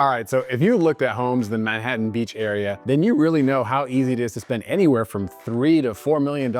All right, so if you looked at homes in the Manhattan Beach area, then you really know how easy it is to spend anywhere from $3 to $4 million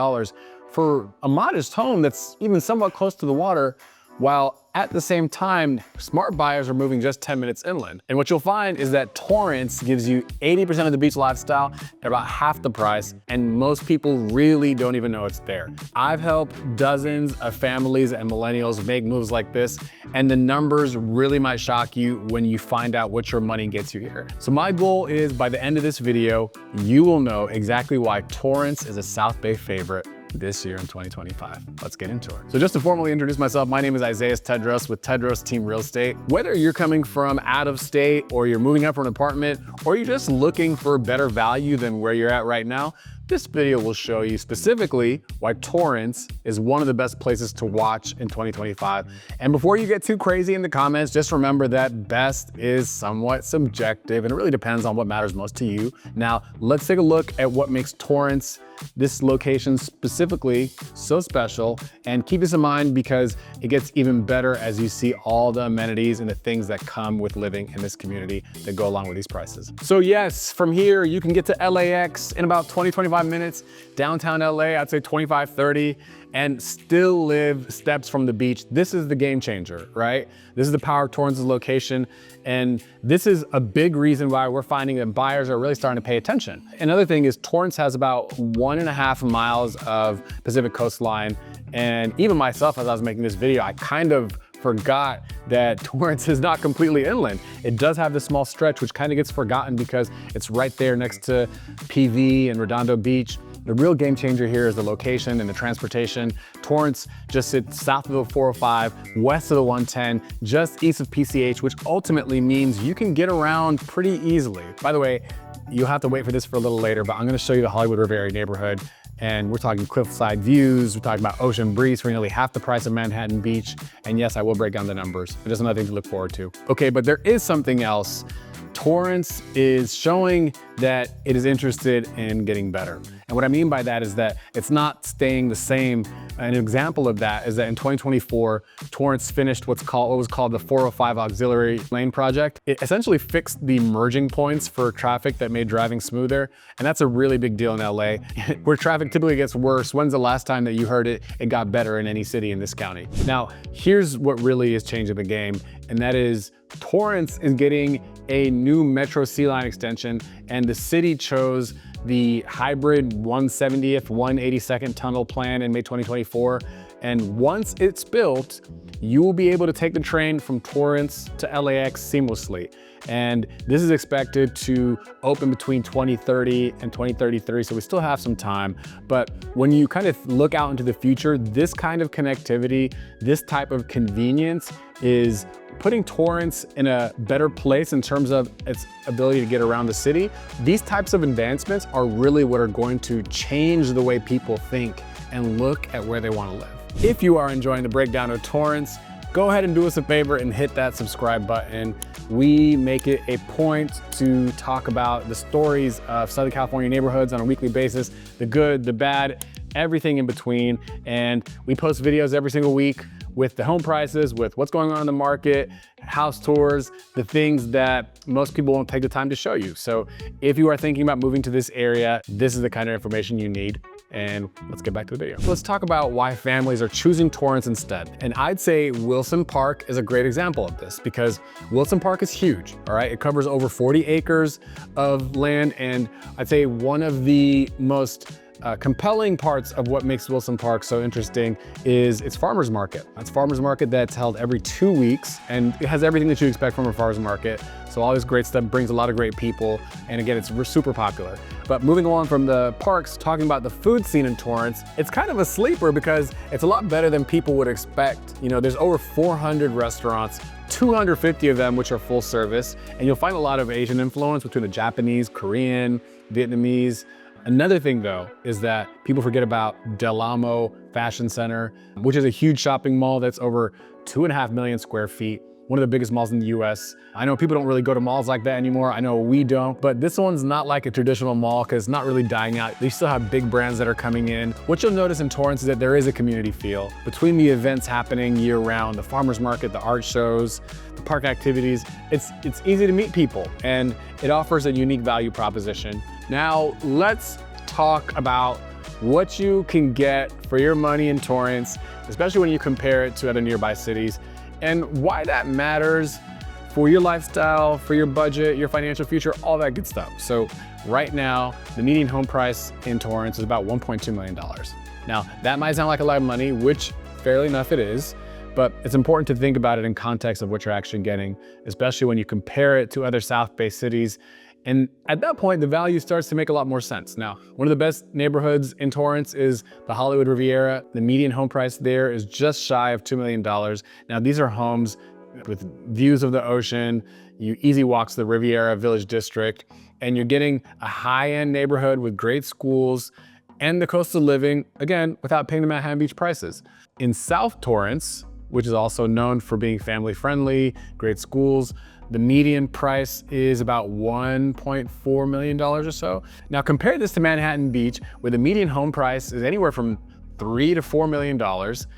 for a modest home that's even somewhat close to the water, while at the same time, smart buyers are moving just 10 minutes inland. And what you'll find is that Torrance gives you 80% of the beach lifestyle at about half the price, and most people really don't even know it's there. I've helped dozens of families and millennials make moves like this, and the numbers really might shock you when you find out what your money gets you here. So my goal is, by the end of this video, you will know exactly why Torrance is a South Bay favorite this year in 2025. Let's get into it. So just to formally introduce myself, my name is Isaiah Tedros with Tedros Team Real Estate. Whether you're coming from out of state, or you're moving up for an apartment, or you're just looking for better value than where you're at right now, this video will show you specifically why Torrance is one of the best places to watch in 2025. And before you get too crazy in the comments, just remember that best is somewhat subjective and it really depends on what matters most to you. Now, let's take a look at what makes Torrance, this location specifically, so special, and keep this in mind because it gets even better as you see all the amenities and the things that come with living in this community that go along with these prices. So yes, from here you can get to LAX in about 20-25 minutes, downtown LA I'd say 25-30, and still live steps from the beach. This is the game changer, right? This is the power of Torrance's location, and this is a big reason why we're finding that buyers are really starting to pay attention. Another thing is Torrance has about 1.5 miles of Pacific coastline, and even myself, as I was making this video, I kind of forgot that Torrance is not completely inland. It does have this small stretch, which kind of gets forgotten because it's right there next to PV and Redondo Beach. The real game changer here is the location and the transportation. Torrance just sits south of the 405, west of the 110, just east of PCH, which ultimately means you can get around pretty easily. By the way, you'll have to wait for this for a little later, but I'm gonna show you the Hollywood River area neighborhood. And we're talking cliffside views, we're talking about ocean breeze for nearly half the price of Manhattan Beach. And yes, I will break down the numbers. But there's another thing to look forward to. Okay, but there is something else. Torrance is showing that it is interested in getting better. And what I mean by that is that it's not staying the same. An example of that is that in 2024, Torrance finished what was called the 405 Auxiliary Lane Project. It essentially fixed the merging points for traffic that made driving smoother. And that's a really big deal in LA. Where traffic typically gets worse, when's the last time that you heard it got better in any city in this county? Now, here's what really is changing the game, and that is Torrance is getting a new Metro C line extension, and the city chose the hybrid 170th, 182nd tunnel plan in May 2024. And once it's built, you will be able to take the train from Torrance to LAX seamlessly. And this is expected to open between 2030 and 2033, so we still have some time. But when you kind of look out into the future, this kind of connectivity, this type of convenience is putting Torrance in a better place in terms of its ability to get around the city. These types of advancements are really what are going to change the way people think and look at where they want to live. If you are enjoying the breakdown of Torrance, go ahead and do us a favor and hit that subscribe button. We make it a point to talk about the stories of Southern California neighborhoods on a weekly basis, the good, the bad, everything in between. And we post videos every single week with the home prices, with what's going on in the market, house tours, the things that most people won't take the time to show you. So if you are thinking about moving to this area, this is the kind of information you need. And let's get back to the video. So let's talk about why families are choosing Torrance instead. And I'd say Wilson Park is a great example of this because Wilson Park is huge, all right? It covers over 40 acres of land, and I'd say one of the most compelling parts of what makes Wilson Park so interesting is its farmer's market. It's a farmer's market that's held every 2 weeks, and it has everything that you expect from a farmer's market. So all this great stuff brings a lot of great people, and again, it's super popular. But moving along from the parks, talking about the food scene in Torrance, it's kind of a sleeper because it's a lot better than people would expect. You know, there's over 400 restaurants, 250 of them which are full service, and you'll find a lot of Asian influence between the Japanese, Korean, Vietnamese. Another thing though, is that people forget about Del Amo Fashion Center, which is a huge shopping mall that's over 2.5 million square feet. one of the biggest malls in the US. I know people don't really go to malls like that anymore. I know we don't, but this one's not like a traditional mall because it's not really dying out. They still have big brands that are coming in. What you'll notice in Torrance is that there is a community feel. Between the events happening year round, the farmers market, the art shows, the park activities, it's easy to meet people and it offers a unique value proposition. Now let's talk about what you can get for your money in Torrance, especially when you compare it to other nearby cities, and why that matters for your lifestyle, for your budget, your financial future, all that good stuff. So right now, the median home price in Torrance is about $1.2 million. Now, that might sound like a lot of money, which fairly enough it is, but it's important to think about it in context of what you're actually getting, especially when you compare it to other South Bay cities. And at that point, the value starts to make a lot more sense. Now, one of the best neighborhoods in Torrance is the Hollywood Riviera. The median home price there is just shy of $2 million. Now, these are homes with views of the ocean, easy walks to the Riviera Village District, and you're getting a high-end neighborhood with great schools and the coastal living, again, without paying the Manhattan Beach prices. In South Torrance, which is also known for being family-friendly, great schools, the median price is about $1.4 million or so. Now compare this to Manhattan Beach, where the median home price is anywhere from $3 to $4 million.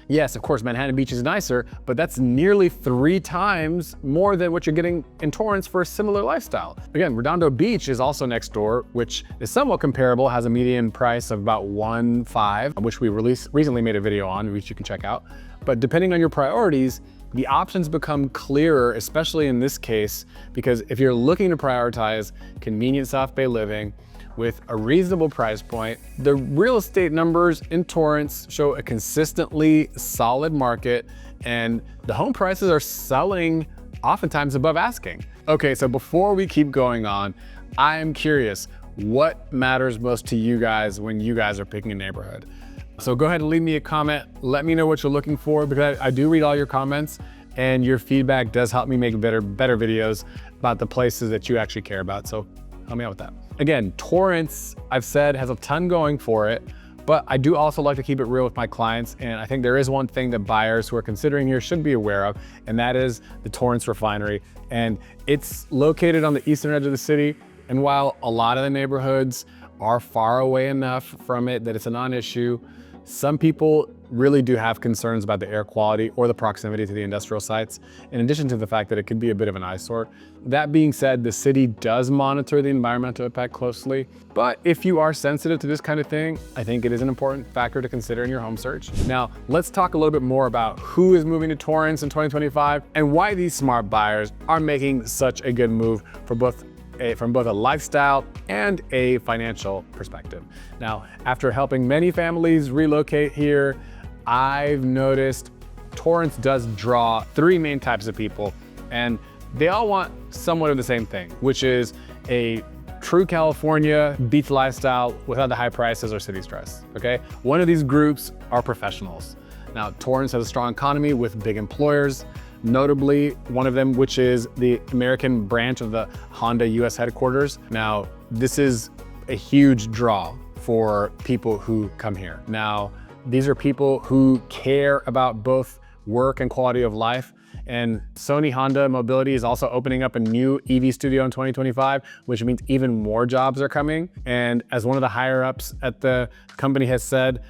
Yes, of course, Manhattan Beach is nicer, but that's nearly 3 times more than what you're getting in Torrance for a similar lifestyle. Again, Redondo Beach is also next door, which is somewhat comparable, has a median price of about $1.5, which we recently made a video on, which you can check out. But depending on your priorities, the options become clearer, especially in this case, because if you're looking to prioritize convenient South Bay living with a reasonable price point, the real estate numbers in Torrance show a consistently solid market, and the home prices are selling oftentimes above asking. Okay, so before we keep going on, I am curious, what matters most to you guys when you guys are picking a neighborhood? So go ahead and leave me a comment. Let me know what you're looking for, because I do read all your comments, and your feedback does help me make better videos about the places that you actually care about. So help me out with that. Again, Torrance, I've said, has a ton going for it, but I do also like to keep it real with my clients. And I think there is one thing that buyers who are considering here should be aware of, and that is the Torrance refinery. And it's located on the eastern edge of the city. And while a lot of the neighborhoods are far away enough from it that it's a non-issue, some people really do have concerns about the air quality or the proximity to the industrial sites, in addition to the fact that it could be a bit of an eyesore. That being said, the city does monitor the environmental impact closely, but if you are sensitive to this kind of thing, I think it is an important factor to consider in your home search. Now, let's talk a little bit more about who is moving to Torrance in 2025 and why these smart buyers are making such a good move from both a lifestyle and a financial perspective. Now, after helping many families relocate here, I've noticed Torrance does draw 3 main types of people, and they all want somewhat of the same thing, which is a true California beach lifestyle without the high prices or city stress, okay? One of these groups are professionals. Now, Torrance has a strong economy with big employers, notably one of them, which is the American branch of the Honda US headquarters. Now, this is a huge draw for people who come here. Now, these are people who care about both work and quality of life. And Sony Honda Mobility is also opening up a new EV studio in 2025, which means even more jobs are coming. And as one of the higher ups at the company has said,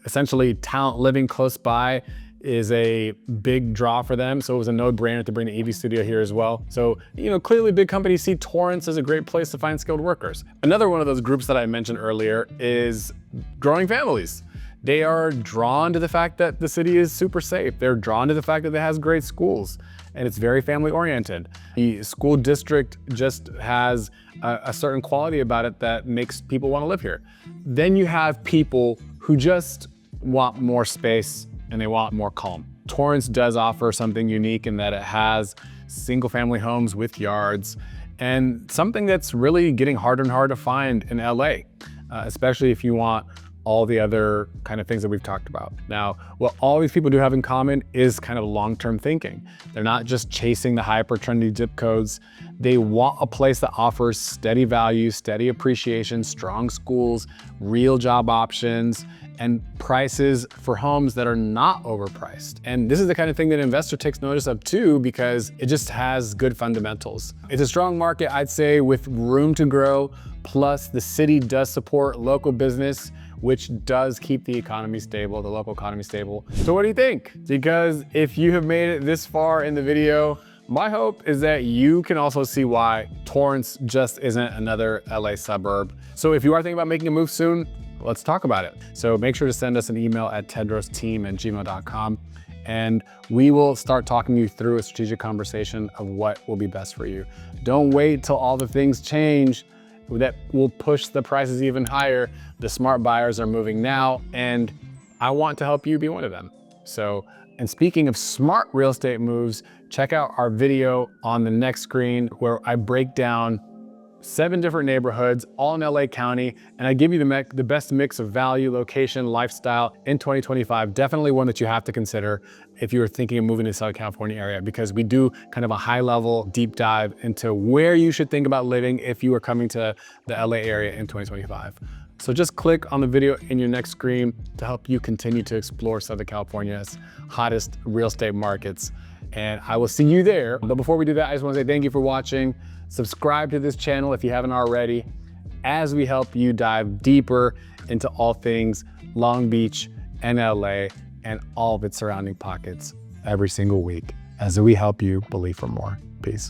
essentially talent living close by is a big draw for them. So it was a no-brainer to bring the EV studio here as well. So, clearly big companies see Torrance as a great place to find skilled workers. Another one of those groups that I mentioned earlier is growing families. They are drawn to the fact that the city is super safe. They're drawn to the fact that it has great schools and it's very family oriented. The school district just has a certain quality about it that makes people want to live here. Then you have people who just want more space and they want more calm. Torrance does offer something unique in that it has single family homes with yards, and something that's really getting harder and harder to find in LA, especially if you want all the other kind of things that we've talked about. Now, what all these people do have in common is kind of long-term thinking. They're not just chasing the hyper trendy zip codes. They want a place that offers steady value, steady appreciation, strong schools, real job options, and prices for homes that are not overpriced. And this is the kind of thing that an investor takes notice of too, because it just has good fundamentals. It's a strong market, I'd say, with room to grow. Plus the city does support local business, which does keep the economy stable, the local economy stable. So what do you think? Because if you have made it this far in the video, my hope is that you can also see why Torrance just isn't another LA suburb. So if you are thinking about making a move soon, let's talk about it. So make sure to send us an email at tedrosteam@gmail.com, and we will start talking you through a strategic conversation of what will be best for you. Don't wait till all the things change that will push the prices even higher. The smart buyers are moving now, and I want to help you be one of them. So, and speaking of smart real estate moves, check out our video on the next screen where I break down 7 different neighborhoods, all in LA County, and I give you the best mix of value, location, lifestyle in 2025. Definitely one that you have to consider if you're thinking of moving to the Southern California area, because we do kind of a high level deep dive into where you should think about living if you are coming to the LA area in 2025. So just click on the video in your next screen to help you continue to explore Southern California's hottest real estate markets. And I will see you there. But before we do that, I just want to say thank you for watching. Subscribe to this channel if you haven't already, as we help you dive deeper into all things Long Beach and LA and all of its surrounding pockets every single week as we help you believe for more. Peace.